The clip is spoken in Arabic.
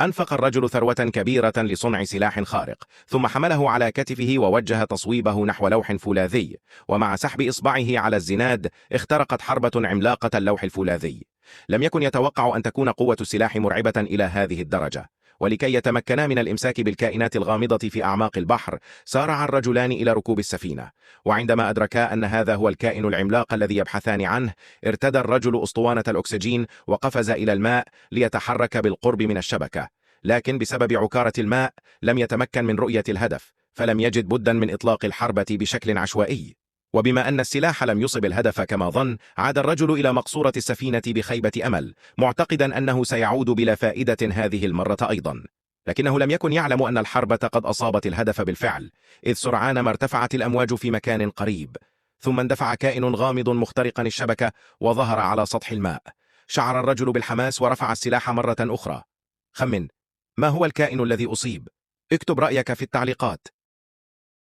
أنفق الرجل ثروة كبيرة لصنع سلاح خارق، ثم حمله على كتفه ووجه تصويبه نحو لوح فولاذي، ومع سحب إصبعه على الزناد اخترقت حربة عملاقة اللوح الفولاذي. لم يكن يتوقع أن تكون قوة السلاح مرعبة إلى هذه الدرجة، ولكي يتمكنا من الإمساك بالكائنات الغامضة في أعماق البحر سارع الرجلان إلى ركوب السفينة. وعندما أدركا أن هذا هو الكائن العملاق الذي يبحثان عنه، ارتدى الرجل أسطوانة الأكسجين وقفز إلى الماء ليتحرك بالقرب من الشبكة، لكن بسبب عكارة الماء لم يتمكن من رؤية الهدف، فلم يجد بدا من إطلاق الحربة بشكل عشوائي. وبما أن السلاح لم يصب الهدف كما ظن، عاد الرجل إلى مقصورة السفينة بخيبة أمل، معتقدا أنه سيعود بلا فائدة هذه المرة أيضا. لكنه لم يكن يعلم أن الحربة قد أصابت الهدف بالفعل، إذ سرعان ما ارتفعت الأمواج في مكان قريب، ثم اندفع كائن غامض مخترقا الشبكة وظهر على سطح الماء. شعر الرجل بالحماس ورفع السلاح مرة أخرى. خمن، ما هو الكائن الذي أصيب؟ اكتب رأيك في التعليقات.